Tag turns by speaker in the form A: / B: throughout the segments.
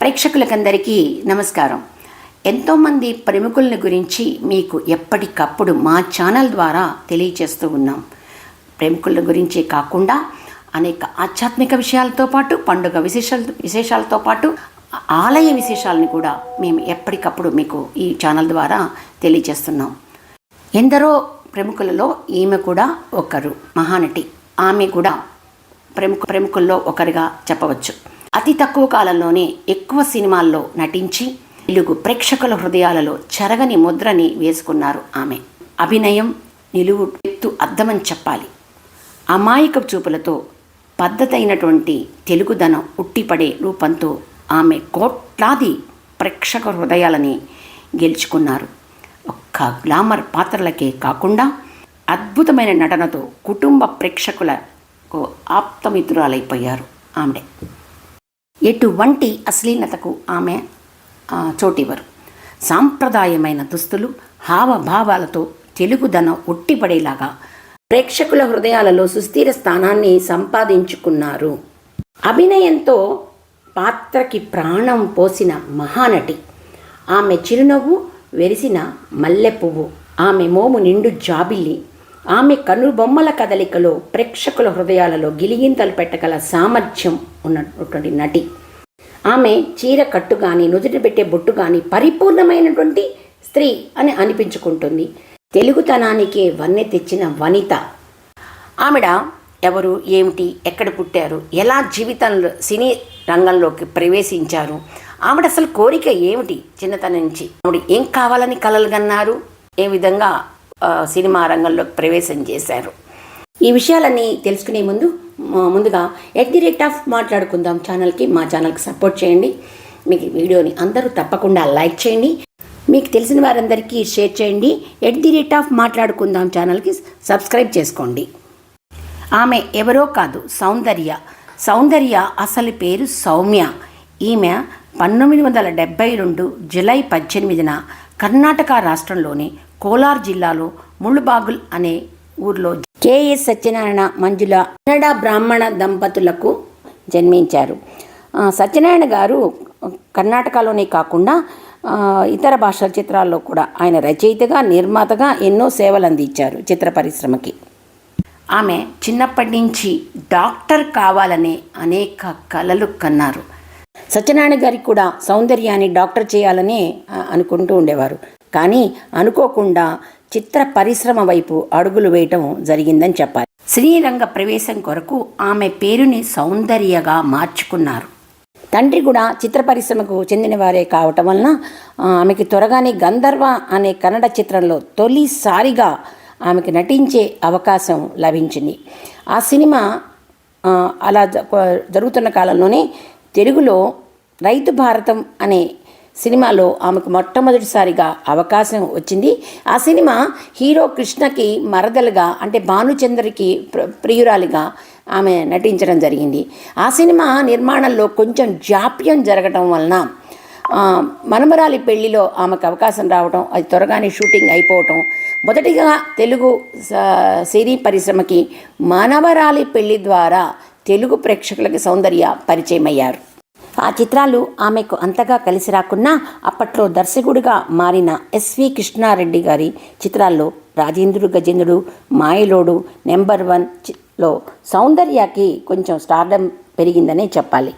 A: ప్రేక్షకులకందరికీ నమస్కారం. ఎంతోమంది ప్రముఖుల గురించి మీకు ఎప్పటికప్పుడు మా ఛానల్ ద్వారా తెలియజేస్తూ ఉన్నాం. ప్రముఖుల గురించే కాకుండా అనేక ఆధ్యాత్మిక విషయాలతో పాటు పండుగ విశేషాలతో పాటు ఆలయ విశేషాలను కూడా మేము ఎప్పటికప్పుడు మీకు ఈ ఛానల్ ద్వారా తెలియజేస్తున్నాం. ఎందరో ప్రముఖులలో ఈమె కూడా ఒకరు మహానటి. ఆమె కూడా ప్రముఖుల్లో ఒకరిగా చెప్పవచ్చు. అతి తక్కువ కాలంలోనే ఎక్కువ సినిమాల్లో నటించి తెలుగు ప్రేక్షకుల హృదయాలలో చెరగని ముద్రని వేసుకున్నారు. ఆమె అభినయం నిలువు ఎత్తు అద్దమని చెప్పాలి. అమాయక చూపులతో పద్ధతైనటువంటి తెలుగుదనం ఉట్టిపడే రూపంతో ఆమె కోట్లాది ప్రేక్షక హృదయాలని గెలుచుకున్నారు. ఒక్క గ్లామర్ పాత్రలకే కాకుండా అద్భుతమైన నటనతో కుటుంబ ప్రేక్షకులకు ఆప్తమిత్రురాలైపోయారు. ఆమె ఎటువంటి అశ్లీలతకు ఆమె చోటివ్వరు. సాంప్రదాయమైన దుస్తులు హావభావాలతో తెలుగుదనం ఉట్టిపడేలాగా ప్రేక్షకుల హృదయాలలో సుస్థిర స్థానాన్ని సంపాదించుకున్నారు. అభినయంతో పాత్రకి ప్రాణం పోసిన మహానటి. ఆమె చిరునవ్వు వెరిసిన మల్లె పువ్వు, ఆమె మోము నిండు జాబిల్లి, ఆమె కనుబొమ్మల కదలికలో ప్రేక్షకుల హృదయాలలో గిలిగింతలు పెట్టగల సామర్థ్యం ఉన్నటువంటి నటి. ఆమె చీర కట్టు కానీ నుదుటి పెట్టే బొట్టు కానీ పరిపూర్ణమైనటువంటి స్త్రీ అని అనిపించుకుంటుంది. తెలుగుతనానికే వన్నె తెచ్చిన వనిత ఆమెడ. ఎవరు, ఏమిటి, ఎక్కడ పుట్టారు, ఎలా జీవితంలో సినీ రంగంలోకి ప్రవేశించారు, ఆవిడ అసలు కోరిక ఏమిటి, చిన్నతనం నుంచి ఆవిడ ఏం కావాలని కలలు కన్నారు, ఏ విధంగా సినిమా రంగంలోకి ప్రవేశం చేశారు, ఈ విషయాలన్నీ తెలుసుకునే ముందుగా @మాట్లాడుకుందాం ఛానల్కి, మా ఛానల్కి సపోర్ట్ చేయండి. మీకు వీడియోని అందరూ తప్పకుండా లైక్ చేయండి, మీకు తెలిసిన వారందరికీ షేర్ చేయండి. @మాట్లాడుకుందాం ఛానల్కి సబ్స్క్రైబ్ చేసుకోండి. ఆమె ఎవరో కాదు, సౌందర్య అసలు పేరు సౌమ్య. ఈమె 1972 జూలై 18న కర్ణాటక రాష్ట్రంలోని కోలార్ జిల్లాలో ముళ్ళుబాగుల్ అనే ఊర్లో కెఎస్ సత్యనారాయణ మంజుల కన్నడ బ్రాహ్మణ దంపతులకు జన్మించారు. సత్యనారాయణ గారు కర్ణాటకలోనే కాకుండా ఇతర భాషల చిత్రాల్లో కూడా ఆయన రచయితగా, నిర్మాతగా ఎన్నో సేవలు అందించారు చిత్ర పరిశ్రమకి. ఆమె చిన్నప్పటి నుంచి డాక్టర్ కావాలనే అనేక కలలు కన్నారు. సత్యనారాయణ గారికి కూడా సౌందర్యాన్ని డాక్టర్ చేయాలని అనుకుంటూ ఉండేవారు. కానీ అనుకోకుండా చిత్ర పరిశ్రమ వైపు అడుగులు వేయటం జరిగిందని చెప్పాలి. శ్రీరంగ ప్రవేశం కొరకు ఆమె పేరుని సౌందర్యగా మార్చుకున్నారు. తండ్రి కూడా చిత్ర పరిశ్రమకు చెందినవారే కావటం వలన ఆమెకి త్వరగానే గంధర్వ అనే కన్నడ చిత్రంలో తొలిసారిగా ఆమెకు నటించే అవకాశం లభించింది. ఆ సినిమా అలా జరుగుతున్న కాలంలోనే తెలుగులో రైతు భారతం అనే సినిమాలో ఆమెకు మొట్టమొదటిసారిగా అవకాశం వచ్చింది. ఆ సినిమా హీరో కృష్ణకి మరదలుగా, అంటే భానుచంద్రకి ప్రియురాలిగా ఆమె నటించడం జరిగింది. ఆ సినిమా నిర్మాణంలో కొంచెం జాప్యం జరగటం వలన మనమరాలి పెళ్లిలో ఆమెకు అవకాశం రావటం, అది త్వరగానే షూటింగ్ అయిపోవటం, మొదటిగా తెలుగు సినీ పరిశ్రమకి మనవరాలి పెళ్లి ద్వారా తెలుగు ప్రేక్షకులకి సౌందర్య పరిచయం అయ్యారు. ఆ చిత్రాలు ఆమెకు అంతగా కలిసి రాకున్నా అప్పట్లో దర్శకుడిగా మారిన ఎస్వి కృష్ణారెడ్డి గారి చిత్రాల్లో రాజేంద్రుడు, గజేంద్రుడు, మాయలోడు, నెంబర్ 1లో సౌందర్యకి కొంచెం స్టార్డమ్ పెరిగిందనే చెప్పాలి.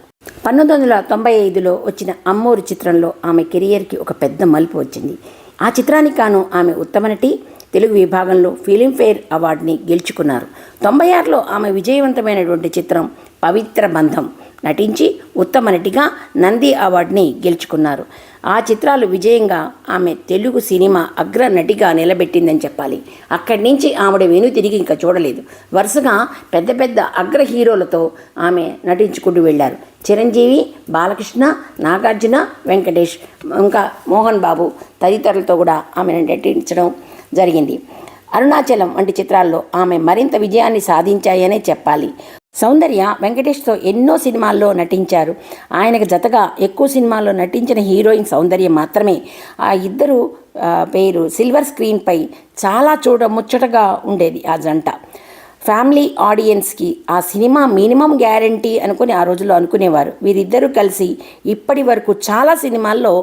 A: 1995లో వచ్చిన అమ్మోరు చిత్రంలో ఆమె కెరియర్కి ఒక పెద్ద మలుపు వచ్చింది. ఆ చిత్రానికి గాను ఆమె ఉత్తమ నటి తెలుగు విభాగంలో ఫిలింఫేర్ అవార్డుని గెలుచుకున్నారు. 96లో ఆమె విజయవంతమైనటువంటి చిత్రం పవిత్ర బంధం నటించి ఉత్తమ నటిగా నంది అవార్డుని గెలుచుకున్నారు. ఆ చిత్రాలు విజయంగా ఆమె తెలుగు సినిమా అగ్ర నటిగా నిలబెట్టిందని చెప్పాలి. అక్కడి నుంచి ఆవిడ తిరిగి ఇంకా చూడలేదు. వరుసగా పెద్ద పెద్ద అగ్ర హీరోలతో ఆమె నటించుకుంటూ వెళ్ళారు. చిరంజీవి, బాలకృష్ణ, నాగార్జున, వెంకటేష్, ఇంకా మోహన్ బాబు తదితరులతో కూడా ఆమె నటించడం జరిగింది. అరుణాచలం వంటి చిత్రాల్లో ఆమె మరింత విజయాన్ని సాధించాయనే చెప్పాలి. సౌందర్య వెంకటేష్తో ఎన్నో సినిమాల్లో నటించారు. ఆయనకు జతగా ఎక్కువ సినిమాల్లో నటించిన హీరోయిన్ సౌందర్య మాత్రమే. ఆ ఇద్దరు పేరు సిల్వర్ స్క్రీన్పై చాలా ముచ్చటగా ఉండేది ఆ జంట. ఫ్యామిలీ ఆడియన్స్కి ఆ సినిమా మినిమం గ్యారంటీ అనుకుని ఆ రోజుల్లో అనుకునేవారు. వీరిద్దరూ కలిసి ఇప్పటి వరకు చాలా సినిమాల్లో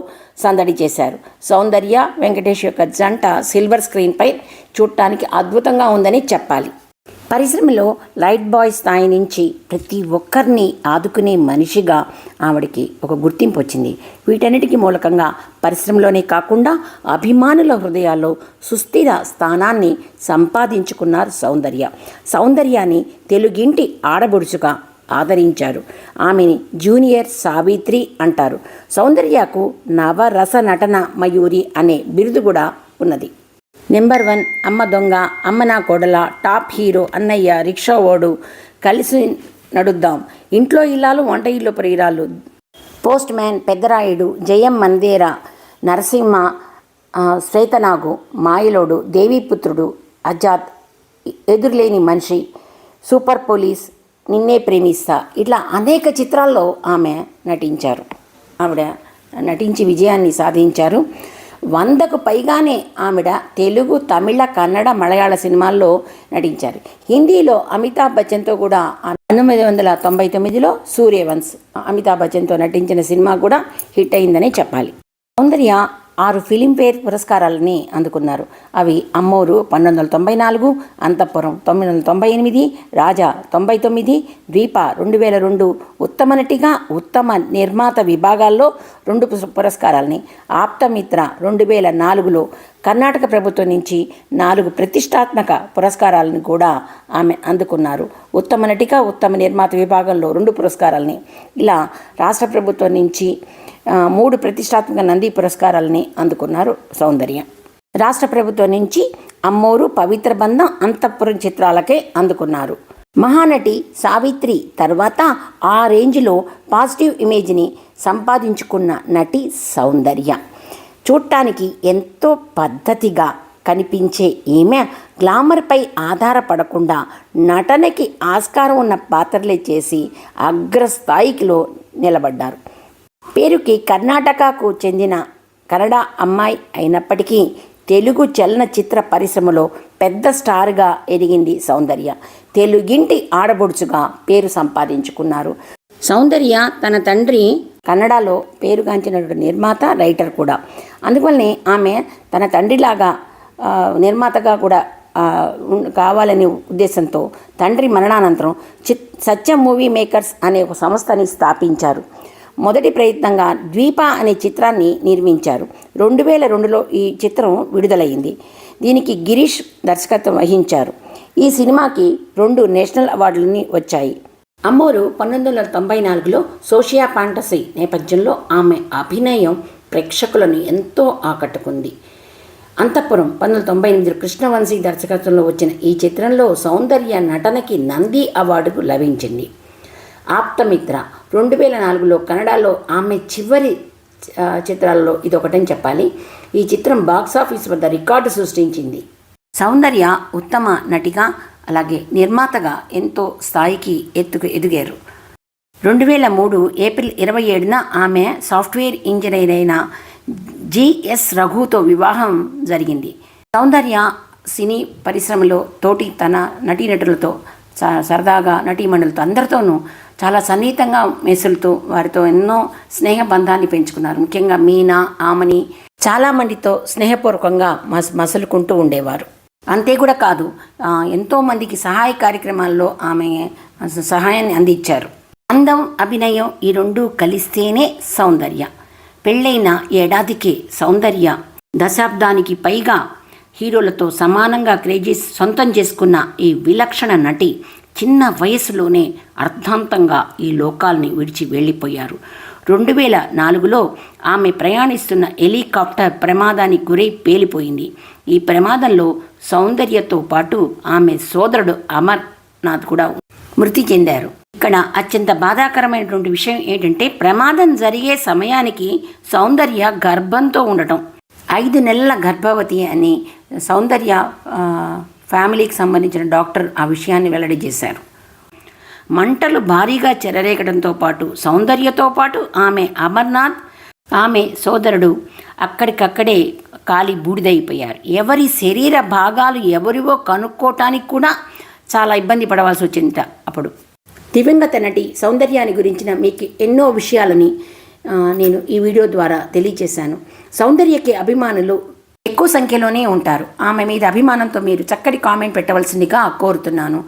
A: సందడి చేశారు. సౌందర్య వెంకటేష్ యొక్క జంట సిల్వర్ స్క్రీన్పై చూడటానికి అద్భుతంగా ఉందని చెప్పాలి. పరిశ్రమలో లైట్ బాయ్ స్థాయి నుంచి ప్రతి ఒక్కరిని ఆదుకునే మనిషిగా ఆవిడకి ఒక గుర్తింపు వచ్చింది. వీటన్నిటికీ మూలకంగా పరిశ్రమలోనే కాకుండా అభిమానుల హృదయాల్లో సుస్థిర స్థానాన్ని సంపాదించుకున్నారు సౌందర్య. సౌందర్యాన్ని తెలుగింటి ఆడబొడుచుగా ఆదరించారు. ఆమెని జూనియర్ సావిత్రి అంటారు. సౌందర్యకు నవరస నటన మయూరి అనే బిరుదు కూడా ఉన్నది. నెంబర్ 1, అమ్మ దొంగ, అమ్మ నా కోడల, టాప్ హీరో, అన్నయ్య, రిక్షా ఓడు, కలిసి నడుద్దాం, ఇంట్లో ఇల్లాలు, వంట ఇల్లు ప్రియురాలు, పోస్ట్ మ్యాన్, పెద్దరాయుడు, జయం మందేర, నరసింహ, శ్వేతనాగు, మాయలోడు, దేవీపుత్రుడు, అజాద్, ఎదురులేని మనిషి, సూపర్ పోలీస్, నిన్నే ప్రేమిస్తా, ఇట్లా అనేక చిత్రాల్లో ఆమె నటించారు. ఆవిడ నటించి విజయాన్ని సాధించారు. 100కు పైగానే ఆవిడ తెలుగు, తమిళ, కన్నడ, మలయాళ సినిమాల్లో నటించారు. హిందీలో అమితాబ్ బచ్చన్తో కూడా 1999లో సూర్యవంశ్ అమితాబ్ బచ్చన్తో నటించిన సినిమా కూడా హిట్ అయిందనే చెప్పాలి. సౌందర్య 6 ఫిలింఫేర్ పురస్కారాలని అందుకున్నారు. అవి అమ్మోరు 1994, అంతఃపురం 1998, రాజా 99, ద్వీప 2002, ఉత్తమ నటిగా ఉత్తమ నిర్మాత విభాగాల్లో 2 పురస్కారాలని, ఆప్తమిత్ర 2004లో కర్ణాటక ప్రభుత్వం నుంచి 4 ప్రతిష్టాత్మక పురస్కారాలను కూడా ఆమె అందుకున్నారు. ఉత్తమ నటిగా ఉత్తమ నిర్మాత విభాగంలో 2 పురస్కారాలని, ఇలా రాష్ట్ర ప్రభుత్వం నుంచి 3 ప్రతిష్టాత్మక నంది పురస్కారాలని అందుకున్నారు సౌందర్య. రాష్ట్ర ప్రభుత్వం నుంచి అమ్మోరు, పవిత్ర బంధం, అంతఃపురం చిత్రాలకే అందుకున్నారు. మహానటి సావిత్రి తర్వాత ఆ రేంజ్లో పాజిటివ్ ఇమేజ్ని సంపాదించుకున్న నటి సౌందర్య. చూడటానికి ఎంతో పద్ధతిగా కనిపించే ఈమె గ్లామర్పై ఆధారపడకుండా నటనకి ఆస్కారం ఉన్న పాత్రలే చేసి అగ్రస్థాయికిలో నిలబడ్డారు. పేరుకి కర్ణాటకకు చెందిన కన్నడ అమ్మాయి అయినప్పటికీ తెలుగు చలనచిత్ర పరిశ్రమలో పెద్ద స్టార్గా ఎదిగింది సౌందర్య. తెలుగింటి ఆడబొడుచుగా పేరు సంపాదించుకున్నారు. సౌందర్య తన తండ్రి కన్నడలో పేరుగాంచిన నిర్మాత, రైటర్ కూడా. అందువల్లనే ఆమె తన తండ్రిలాగా నిర్మాతగా కూడా కావాలనే ఉద్దేశంతో తండ్రి మరణానంతరం సత్యం మూవీ మేకర్స్ అనే ఒక సంస్థని స్థాపించారు. మొదటి ప్రయత్నంగా ద్వీప అనే చిత్రాన్ని నిర్మించారు. 2002లో ఈ చిత్రం విడుదలైంది. దీనికి గిరీష్ దర్శకత్వం వహించారు. ఈ సినిమాకి 2 నేషనల్ అవార్డులని వచ్చాయి. అమ్మోరు 1994లో సోషియా ఫాంటసీ నేపథ్యంలో ఆమె అభినయం ప్రేక్షకులను ఎంతో ఆకట్టుకుంది. అంతఃపురం 1998 కృష్ణవంశీ దర్శకత్వంలో వచ్చిన ఈ చిత్రంలో సౌందర్య నటనకి నంది అవార్డుకు లభించింది. ఆప్తమిత్ర 2004లో కన్నడలో ఆమె చివరి చిత్రాల్లో ఇదొకటని చెప్పాలి. ఈ చిత్రం బాక్సాఫీస్ వద్ద రికార్డు సృష్టించింది. సౌందర్య ఉత్తమ నటిగా అలాగే నిర్మాతగా ఎంతో స్థాయికి ఎదిగారు. 2003 ఏప్రిల్ 27న ఆమె సాఫ్ట్వేర్ ఇంజనీర్ అయిన జిఎస్ రఘుతో వివాహం జరిగింది. సౌందర్య సినీ పరిశ్రమలో తోటి తన నటీనటులతో సరదాగా నటీమణులతో అందరితోనూ చాలా సన్నిహితంగా మెసులుతూ వారితో ఎన్నో స్నేహ బంధాన్ని పెంచుకున్నారు. ముఖ్యంగా మీనా, ఆమని చాలామందితో స్నేహపూర్వకంగా మసులుకుంటూ ఉండేవారు. అంతే కూడా కాదు, ఎంతోమందికి సహాయ కార్యక్రమాల్లో ఆమె సహాయాన్ని అందించారు. అందం, అభినయం ఈ 2 కలిస్తేనే సౌందర్య. పెళ్ళైన ఏడాదికే సౌందర్య దశాబ్దానికి పైగా హీరోలతో సమానంగా క్రేజీస్ సొంతం చేసుకున్న ఈ విలక్షణ నటి చిన్న వయసులోనే అర్ధాంతంగా ఈ లోకాల్ని విడిచి వెళ్ళిపోయారు. 2004లో ఆమె ప్రయాణిస్తున్న హెలికాప్టర్ ప్రమాదానికి గురై పేలిపోయింది. ఈ ప్రమాదంలో సౌందర్యతో పాటు ఆమె సోదరుడు అమర్నాథ్ కూడా మృతి చెందారు. ఇక్కడ అత్యంత బాధాకరమైనటువంటి విషయం ఏంటంటే ప్రమాదం జరిగే సమయానికి సౌందర్య గర్భంతో ఉండటం. 5 నెలల గర్భవతి అని సౌందర్య ఫ్యామిలీకి సంబంధించిన డాక్టర్ ఆ విషయాన్ని వెల్లడి చేశారు. మంటలు భారీగా చెలరేగడంతో పాటు సౌందర్యతో పాటు ఆమె అమర్నాథ్, ఆమె సోదరుడు అక్కడికక్కడే కాలి బూడిదైపోయారు. ఎవరి శరీర భాగాలు ఎవరివో కనుక్కోవటానికి కూడా చాలా ఇబ్బంది పడవలసి వచ్చింది అప్పుడు. దివంగత నటి సౌందర్యాని గురించిన మీకు ఎన్నో విషయాలని నేను ఈ వీడియో ద్వారా తెలియజేశాను. సౌందర్యకి అభిమానులు ఎక్కువ సంఖ్యలోనే ఉంటారు. ఆమె మీద అభిమానంతో మీరు చక్కటి కామెంట్ పెట్టవలసిందిగా కోరుతున్నాను.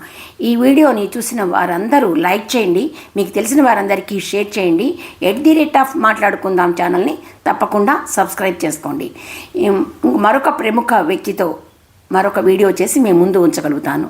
A: ఈ వీడియోని చూసిన వారందరూ లైక్ చేయండి, మీకు తెలిసిన వారందరికీ షేర్ చేయండి. @మాట్లాడుకుందాం ఛానల్ని తప్పకుండా సబ్స్క్రైబ్ చేసుకోండి. మరొక ప్రముఖ వ్యక్తితో మరొక వీడియో చేసి మేము ముందు ఉంచగలుగుతాను.